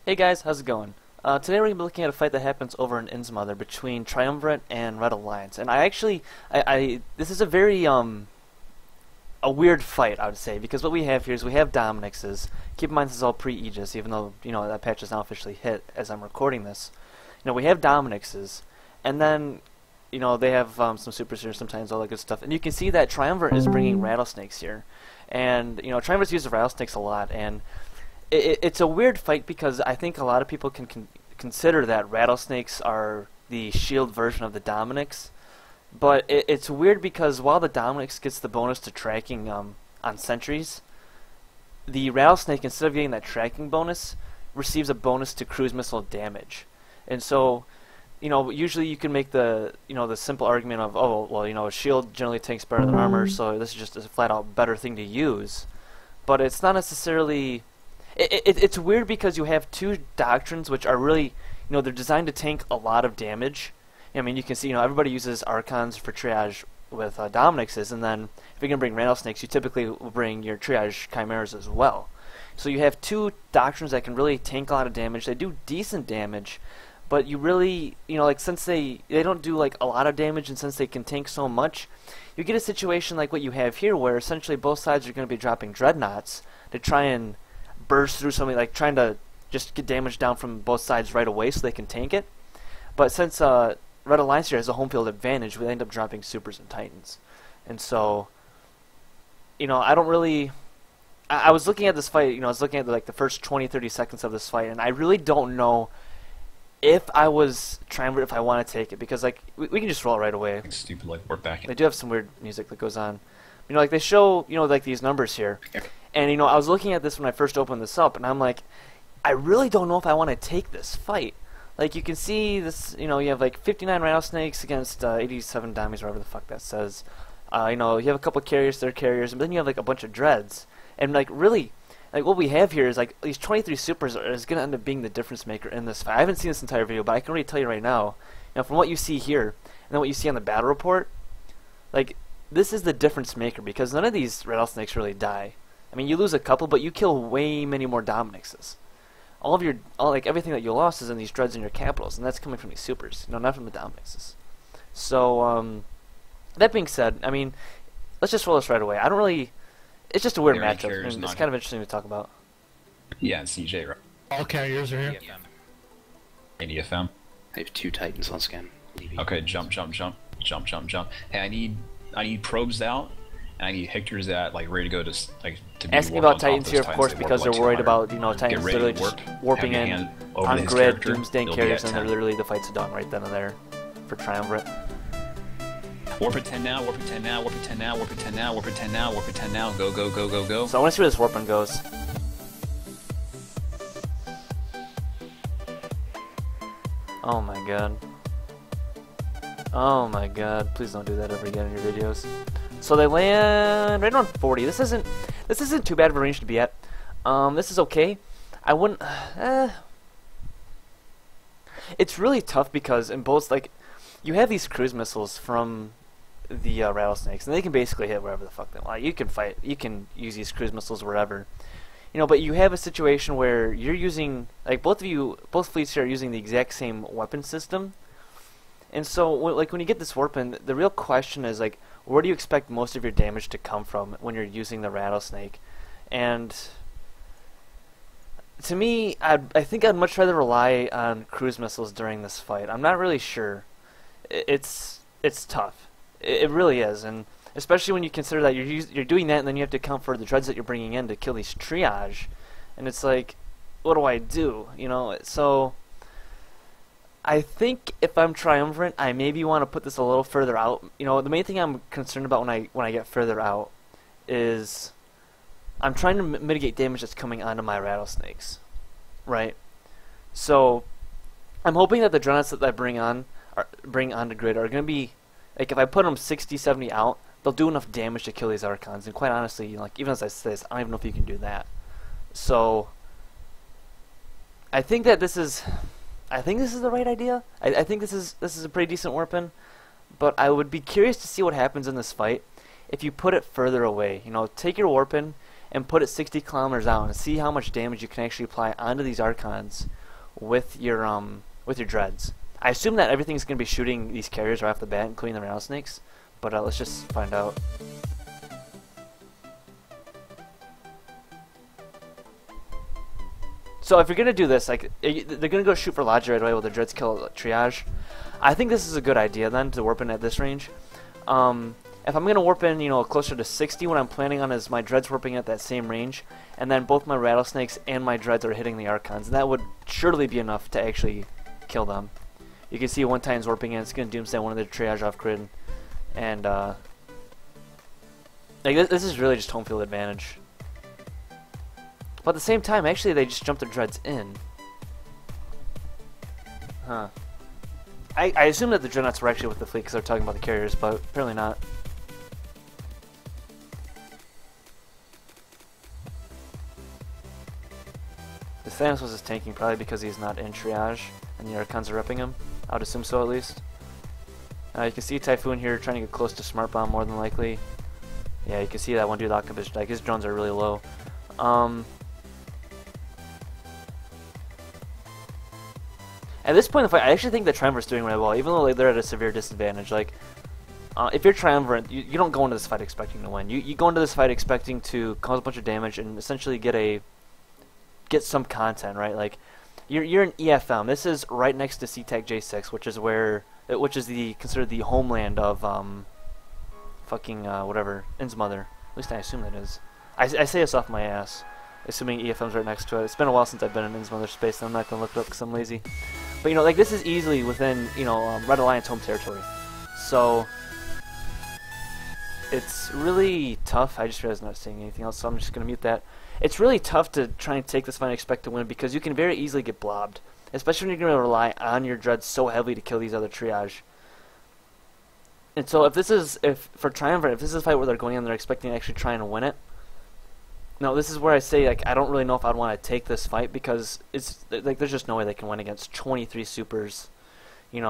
Hey guys, how's it going? Today we're going to be looking at a fight that happens over in Innsmother between Triumvirate and Red Alliance. And I actually, this is a very, a weird fight, I would say, because what we have here is we have Dominixes. Keep in mind this is all pre-aegis, even though, that patch is now officially hit as I'm recording this. We have Dominixes, and then, they have some supers here sometimes, all that good stuff. And you can see that Triumvirate is bringing rattlesnakes here. And, Triumvirate's used rattlesnakes a lot, and it's a weird fight because I think a lot of people can consider that rattlesnakes are the shield version of the Dominix. But it's weird because while the Dominix gets the bonus to tracking on sentries, the rattlesnake, instead of getting that tracking bonus, receives a bonus to cruise missile damage. And so, usually you can make the simple argument of, oh, well, a shield generally tanks better than armor, so this is just a flat out better thing to use. But it's not necessarily. It's weird because you have two doctrines which are really, they're designed to tank a lot of damage. I mean, you can see, everybody uses Archons for triage with Dominixes, and then if you're going to bring Rattlesnakes, you typically will bring your triage Chimeras as well. So you have two doctrines that can really tank a lot of damage. They do decent damage, but you really, since they don't do, a lot of damage, and since they can tank so much, you get a situation like what you have here, where essentially both sides are going to be dropping Dreadnoughts to try and burst through something, trying to just get damage down from both sides right away so they can tank it. But since Red Alliance here has a home field advantage, we end up dropping Supers and Titans. And so, I don't really. I was looking at this fight, I was looking at the first 20-30 seconds of this fight, and I really don't know if I was Triumvirate, if I want to take it, because we can just roll it right away. Stupid, we're back. They do have some weird music that goes on. They show, these numbers here. And, I was looking at this when I first opened this up, and I'm like, I really don't know if I want to take this fight. You can see this, you have 59 rattlesnakes against 87 domis, whatever the fuck that says. You have a couple carriers, they're carriers, and then you have a bunch of dreads. And really, what we have here is these 23 supers is going to end up being the difference maker in this fight. I haven't seen this entire video, but I can already tell you right now, from what you see here, and then what you see on the battle report, this is the difference maker, because none of these rattlesnakes really die. I mean, you lose a couple, but you kill way many more Dominixes. All of your, everything that you lost is in these dreads and your capitals, and that's coming from these supers, not from the Dominixes. So, that being said, I mean, let's just roll this right away. I don't really. It's just a weird matchup, and it's kind of interesting to talk about. Yeah, it's CJ, right? All carriers are here. And EFM. I have 2 Titans on scan. Okay, jump. Hey, I need probes out. And I need Hectors that ready to go to be asking about Titans here, of course, because they're worried about Titans literally just warping in on grid, doomsday carriers, and they're literally the fight's done right then and there for Triumvirate. Warp at 10 now, warp at 10 now, warp at 10 now, warp at 10 now, warp at 10 now, warp at 10 now, go. So I want to see where this warping goes. Oh my god. Oh my god, please don't do that ever again in your videos. So they land right around 40. This isn't too bad of a range to be at. This is okay. I wouldn't. It's really tough because in both you have these cruise missiles from the rattlesnakes, and they can basically hit wherever the fuck they want. You can fight. You can use these cruise missiles wherever. But you have a situation where you're using both fleets here are using the exact same weapon system. And so, when you get this warping, the real question is, where do you expect most of your damage to come from when you're using the rattlesnake? And to me, I think I'd much rather rely on cruise missiles during this fight. I'm not really sure. It's tough. It really is, and especially when you consider that you're doing that, and then you have to account for the dreads that you're bringing in to kill these triage. And it's what do I do? So I think if I'm Triumvirate, I maybe want to put this a little further out. The main thing I'm concerned about when I get further out is I'm trying to mitigate damage that's coming onto my rattlesnakes, right? So I'm hoping that the dreadnoughts that I bring onto grid are going to be if I put them 60, 70 out, they'll do enough damage to kill these Archons. And quite honestly, even as I say this, I don't even know if you can do that. So I think that this is the right idea. I think this is a pretty decent weapon, but I would be curious to see what happens in this fight if you put it further away. Take your warpin and put it 60 kilometers out and see how much damage you can actually apply onto these Archons with your dreads. I assume that everything's going to be shooting these carriers right off the bat, including the rattlesnakes, but let's just find out. So if you're going to do this, like, they're going to go shoot for Logi right away while the dreads kill triage. I think this is a good idea then to warp in at this range. If I'm going to warp in, you know, closer to 60, what I'm planning on is my dreads warping at that same range, and then both my rattlesnakes and my dreads are hitting the Archons, and that would surely be enough to actually kill them. You can see one time's warping in, it's going to doomsday one of the triage off grid, and like this is really just home field advantage. But at the same time, actually, they just jumped their dreads in. Huh. I assume that the dreadnoughts were actually with the fleet because they're talking about the carriers, but apparently not. The Thanos was just tanking probably because he's not in triage and the Archons are repping him. I would assume so at least. You can see Typhoon here trying to get close to Smart Bomb more than likely. Yeah, you can see that one dude octopus, like his drones are really low. At this point in the fight, I actually think the Triumvir's doing really well, even though they're at a severe disadvantage. Like, if you're Triumvirate, you don't go into this fight expecting to win. You go into this fight expecting to cause a bunch of damage and essentially get some content, right? Like, you're an EFM. This is right next to SeaTac J6, which is considered the homeland of whatever Innsmother. At least I assume that is. I say this off my ass, assuming EFM's right next to it. It's been a while since I've been in Innsmother space, and I'm not gonna look it up because I'm lazy. But you know, like this is easily within Red Alliance home territory, so it's really tough. I just realized I'm not saying anything else, so I'm just gonna mute that. It's really tough to try and take this fight and expect to win because you can very easily get blobbed, especially when you're gonna rely on your dreads so heavily to kill these other triage. And so if this is for Triumvirate, if this is a fight where they're going in, they're expecting to actually try and win it. No, this is where I say, like, I don't really know if I'd want to take this fight because it's like there's just no way they can win against 23 supers. You know,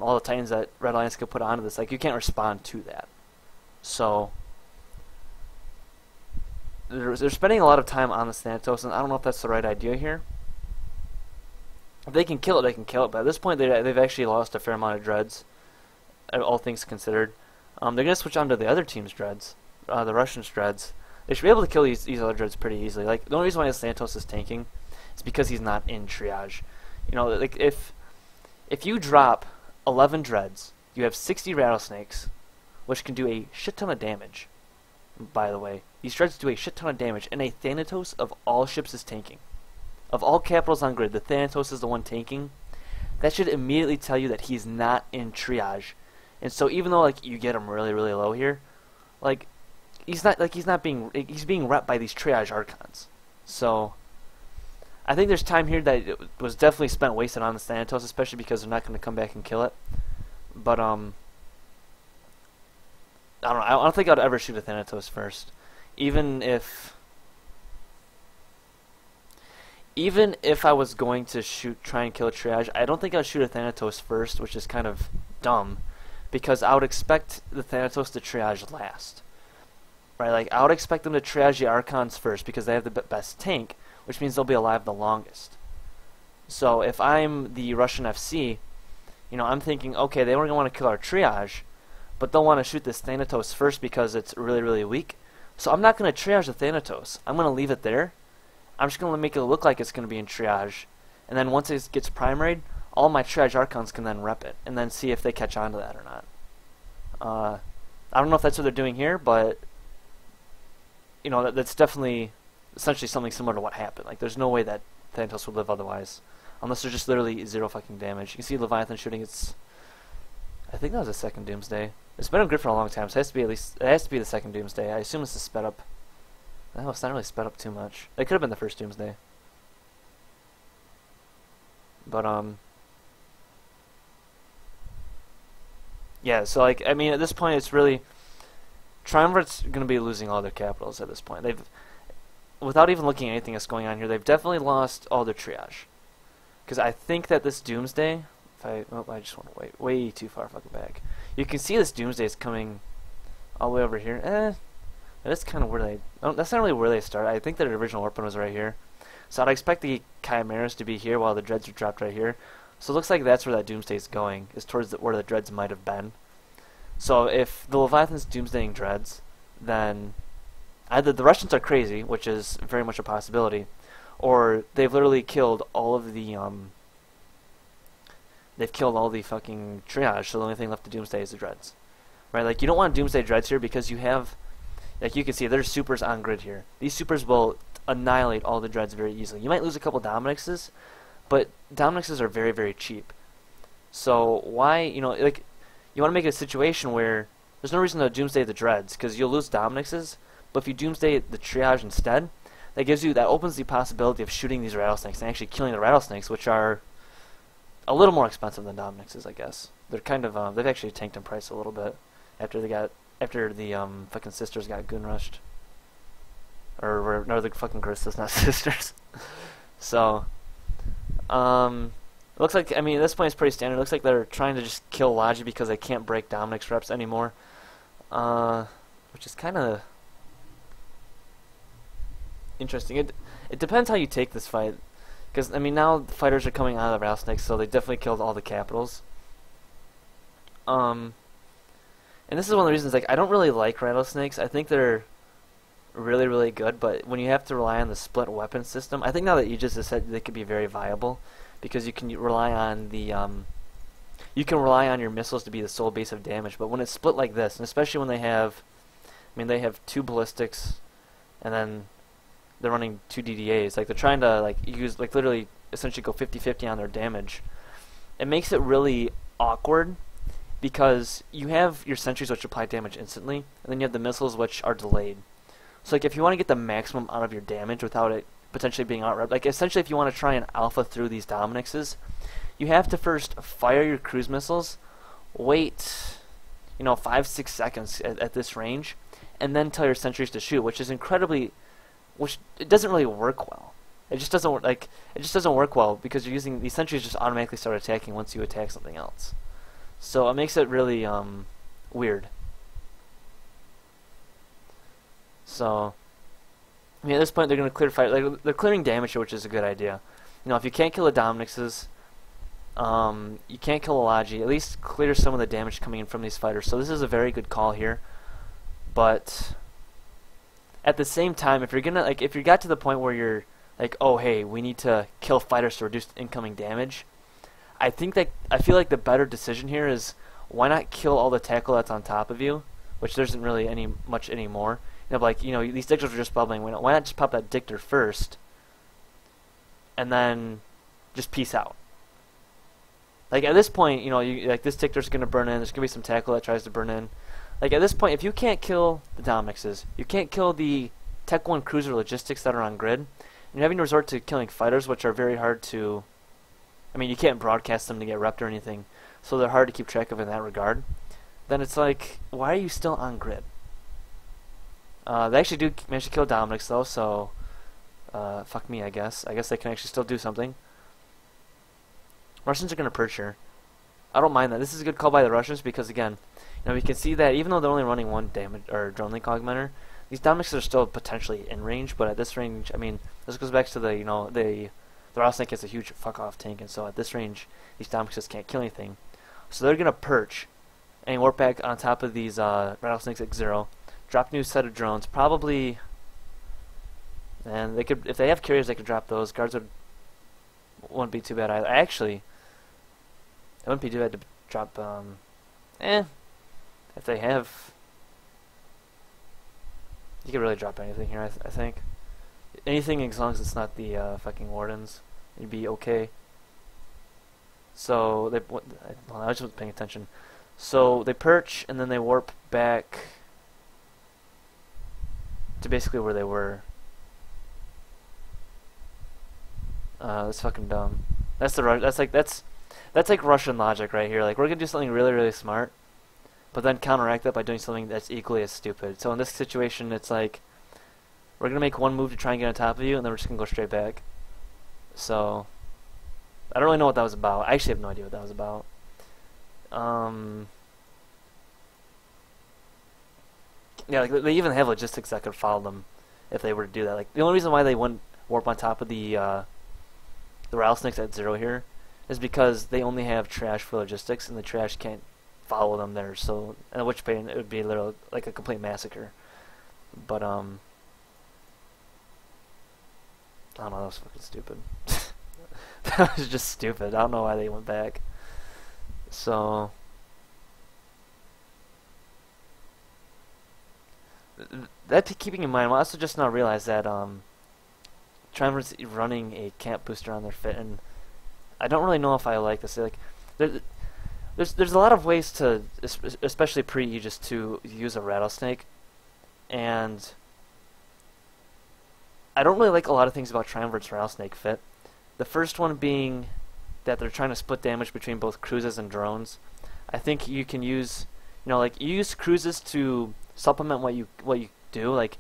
all the Titans that Red Alliance could put onto this, like you can't respond to that. So they're spending a lot of time on the Thanatos, and I don't know if that's the right idea here. If they can kill it, they can kill it. But at this point, they've actually lost a fair amount of dreads, all things considered. They're gonna switch on to the other team's dreads, the Russians' dreads. They should be able to kill these other dreads pretty easily. Like the only reason why Thanatos is tanking is because he's not in triage. You know, like if you drop 11 dreads, you have 60 rattlesnakes, which can do a shit ton of damage. By the way, these dreads do a shit ton of damage, and a Thanatos of all ships is tanking. Of all capitals on grid, the Thanatos is the one tanking. That should immediately tell you that he's not in triage. And so even though like you get him really really low here, like he's being repped by these triage Archons. So I think there's time here that it was definitely spent wasted on the Thanatos, especially because they're not going to come back and kill it. But I don't know. I don't think I'd ever shoot a Thanatos first, even if I was going to try and kill a triage. I don't think I'd shoot a Thanatos first, which is kind of dumb, because I would expect the Thanatos to triage last. Right, like I would expect them to triage the Archons first because they have the best tank, which means they'll be alive the longest. So if I'm the Russian FC, you know, I'm thinking, okay, they weren't going to want to kill our triage, but they'll want to shoot this Thanatos first because it's really, really weak. So I'm not going to triage the Thanatos. I'm going to leave it there. I'm just going to make it look like it's going to be in triage. And then once it gets primaried, all my triage Archons can then rep it and then see if they catch on to that or not. I don't know if that's what they're doing here, but you know, that's definitely essentially something similar to what happened. Like, there's no way that Thanatos would live otherwise, unless there's just literally zero fucking damage. You can see Leviathan shooting its. I think that was the second Doomsday. It's been on grid for a long time, so it has to be the second Doomsday. I assume this is sped up. No, it's not really sped up too much. It could have been the first Doomsday. But yeah. So like, I mean, at this point, it's really. Triumvirate's going to be losing all their capitals at this point. Without even looking at anything that's going on here, they've definitely lost all their triage. Because I think that this Doomsday, I just want to wait way too far fucking back. You can see this Doomsday is coming all the way over here. That's kind of where they... Oh, that's not really where they start. I think their original weapon was right here. So I'd expect the Chimeras to be here while the Dreads are dropped right here. So it looks like that's where that Doomsday is going, is towards where the Dreads might have been. So if the Leviathan's Doomsdaying Dreads, then either the Russians are crazy, which is very much a possibility, or they've literally killed all of the, they've killed all the fucking triage, so the only thing left to Doomsday is the Dreads. Right, like, you don't want Doomsday Dreads here because you have, like you can see, there's supers on grid here. These supers will annihilate all the Dreads very easily. You might lose a couple Dominixes, but Dominixes are very, very cheap. So why, you know, like, you want to make it a situation where there's no reason to Doomsday the Dreads, because you'll lose Dominixes, but if you Doomsday the Triage instead, that opens the possibility of shooting these Rattlesnakes and actually killing the Rattlesnakes, which are a little more expensive than Dominixes, I guess. They're kind of, they've actually tanked in price a little bit after the fucking sisters got goon rushed. Or no, the fucking Christus, not sisters. So, it looks like, I mean, at this point it's pretty standard. It looks like they're trying to just kill Logi because they can't break Dominix reps anymore. Which is kind of interesting. It depends how you take this fight. Because, I mean, now the fighters are coming out of the Rattlesnakes, so they definitely killed all the capitals. And this is one of the reasons, like, I don't really like Rattlesnakes. I think they're really, really good, but when you have to rely on the split weapon system, I think now that Aegis has said they could be very viable, because you can rely on the, you can rely on your missiles to be the sole base of damage, but when it's split like this, and especially when they have, I mean, they have 2 ballistics, and then they're running 2 DDAs, like, they're trying to, like, use, like, literally, essentially go 50-50 on their damage. It makes it really awkward, because you have your sentries which apply damage instantly, and then you have the missiles which are delayed. So, like, if you want to get the maximum out of your damage without it potentially being out-repped, like, essentially if you want to try and alpha through these Dominixes, you have to first fire your cruise missiles, wait, you know, 5-6 seconds at this range, and then tell your sentries to shoot, which is incredibly, which it doesn't really work well. It just doesn't like it just doesn't work well because you're using these sentries just automatically start attacking once you attack something else. So it makes it really weird. So I mean, at this point they're going to clear fight. Like, they're clearing damage here, which is a good idea. You know, if you can't kill the Dominixes, you can't kill a Logi, at least clear some of the damage coming in from these fighters. So this is a very good call here. But at the same time, if you're gonna, like, if you got to the point where you're like, oh hey, we need to kill fighters to reduce incoming damage, I feel like the better decision here is, why not kill all the tackle that's on top of you, which there isn't really much anymore. You know, like, you know, these dictors are just bubbling. Why not just pop that dictor first, and then just peace out? Like, at this point, you know, like, this dictor's gonna burn in. There's gonna be some tackle that tries to burn in. Like, at this point, if you can't kill the Dominixes, you can't kill the Tech 1 cruiser logistics that are on grid, and you're having to resort to killing fighters, which are very hard to, I mean, you can't broadcast them to get repped or anything, so they're hard to keep track of in that regard, then it's like, why are you still on grid? They actually do manage to kill Dominix, though, so fuck me, I guess. I guess they can actually still do something. Russians are going to perch here. I don't mind that. This is a good call by the Russians because, again, you know, we can see that even though they're only running 1 damage or drone link augmenter, these Dominixes are still potentially in range, but at this range, I mean, this goes back to the, you know, the rattlesnake has a huge fuck-off tank, and so at this range, these Dominixes can't kill anything. So they're going to perch and warp back on top of these rattlesnakes at 0. Drop new set of drones, probably, and they could, if they have carriers, they could drop those. Guards wouldn't be too bad either. Actually, it wouldn't be too bad to drop, if they have, you could really drop anything here, I think. Anything as long as it's not the fucking wardens, you'd be okay. So, I just wasn't paying attention. So, they perch, and then they warp back to basically where they were. That's fucking dumb. That's like Russian logic right here. Like, we're gonna do something really, really smart, but then counteract that by doing something that's equally as stupid. So in this situation, it's like, we're gonna make one move to try and get on top of you, and then we're just gonna go straight back. So I don't really know what that was about. I actually have no idea what that was about. Yeah, like they even have logistics that could follow them if they were to do that. Like the only reason why they wouldn't warp on top of the rattlesnakes at 0 here is because they only have trash for logistics, and the trash can't follow them there. So, at which point it would be literally like a complete massacre. But I don't know. That was fucking stupid. That was just stupid. I don't know why they went back. So that keeping in mind, I also just now realized that Triumvir's running a camp booster on their fit, and I don't really know if I like this. Like, there's a lot of ways to, especially pre-aegis, to use a rattlesnake, and I don't really like a lot of things about Triumvir's rattlesnake fit. The first one being that they're trying to split damage between both cruises and drones. I think you can use, like you use cruises to supplement what you do, like,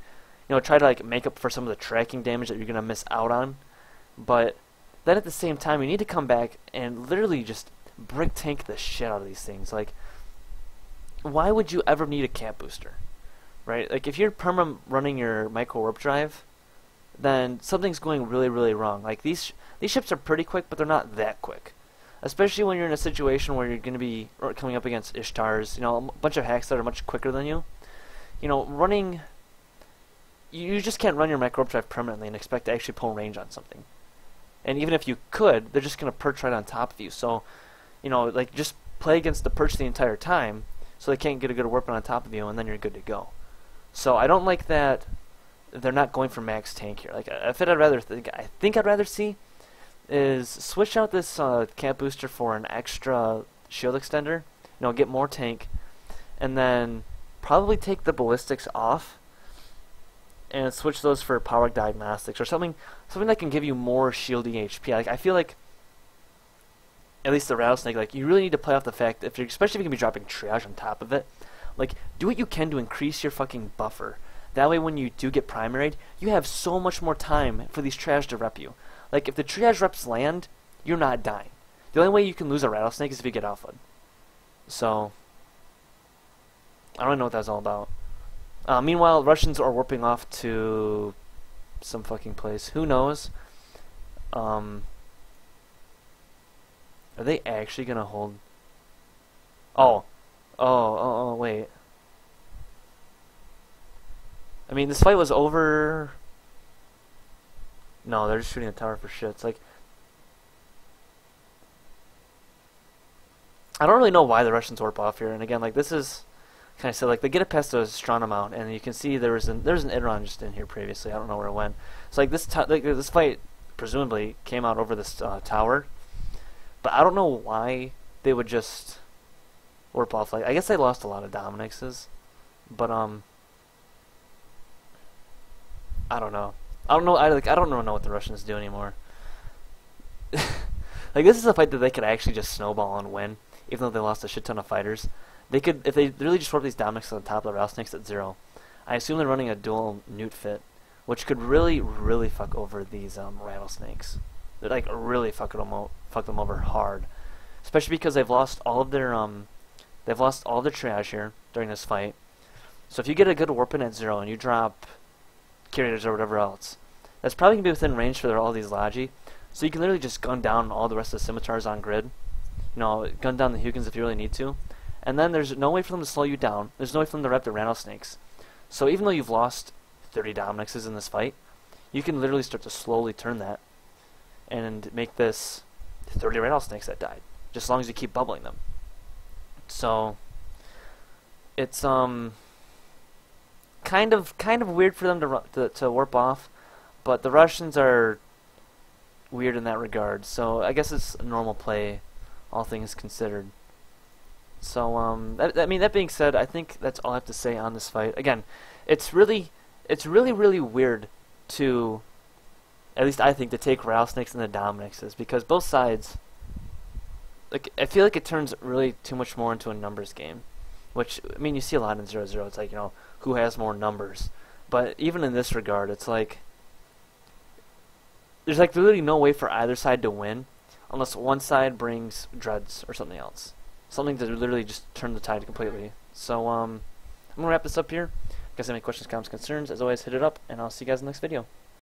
try to like make up for some of the tracking damage that you're gonna miss out on. But then at the same time, you need to come back and literally just brick tank the shit out of these things. Like, why would you ever need a camp booster, right? Like, if you're perma running your micro warp drive, then something's going really, really wrong. Like, these ships are pretty quick, but they're not that quick. Especially when you're in a situation where you're going to be coming up against Ishtars, a bunch of hacks that are much quicker than you. Running... You just can't run your micro warp drive permanently and expect to actually pull range on something. And even if you could, they're just going to perch right on top of you. So, like, just play against the perch the entire time so they can't get a good warp on top of you, and then you're good to go. So I don't like that they're not going for max tank here. Like, I think I'd rather see is switch out this camp booster for an extra shield extender. Get more tank, and then probably take the ballistics off and switch those for power diagnostics or something that can give you more shieldy HP. Like, I feel like at least the rattlesnake, like, you really need to play off the fact that especially if you're gonna be dropping triage on top of it, like, do what you can to increase your fucking buffer. That way, when you do get primaried, you have so much more time for these triage to rep you. Like, if the triage reps land, you're not dying. The only way you can lose a rattlesnake is if you get alpha'd. So, I don't know what that was all about. Meanwhile, Russians are warping off to some fucking place. Who knows? Are they actually gonna hold? Oh, wait. I mean, this fight was over. No, they're just shooting a tower for shit. It's like, I don't really know why the Russians warp off here. And again, like, this is kind of silly. Like, they get it past the Astronom out, and you can see there's an Idron just in here previously. I don't know where it went. So like this fight presumably came out over this tower, but I don't know why they would just warp off. Like, I guess they lost a lot of Dominixes, but I don't know. I don't know. I don't know what the Russians do anymore. Like, this is a fight that they could actually just snowball and win, even though they lost a shit ton of fighters. They could, if they really just warp these Dominix on top of the rattlesnakes at 0. I assume they're running a dual newt fit, which could really, really fuck over these rattlesnakes. They're like really fuck them over hard, especially because they've lost all of their triage here during this fight. So if you get a good warp in at 0 and you drop curators or whatever else, that's probably gonna be within range for all these Logi. So you can literally just gun down all the rest of the scimitars on grid. Gun down the Hugens if you really need to. And then there's no way for them to slow you down. There's no way for them to rep the rattlesnakes. So even though you've lost 30 Dominixes in this fight, you can literally start to slowly turn that and make this 30 rattlesnakes that died, just as long as you keep bubbling them. So it's kind of weird for them to warp off, but the Russians are weird in that regard. So I guess it's normal play, all things considered. So that being said, I think that's all I have to say on this fight. Again, it's really weird to, at least I think, to take rattlesnakes and the Dominixes, because both sides, like, I feel like it turns really too much more into a numbers game, which, I mean, you see a lot in 0-0. It's like, who has more numbers. But even in this regard, it's like there's like literally no way for either side to win unless one side brings dreads or something else. Something to literally just turn the tide completely. So, I'm going to wrap this up here. guys have any questions, comments, concerns, as always, hit it up, and I'll see you guys in the next video.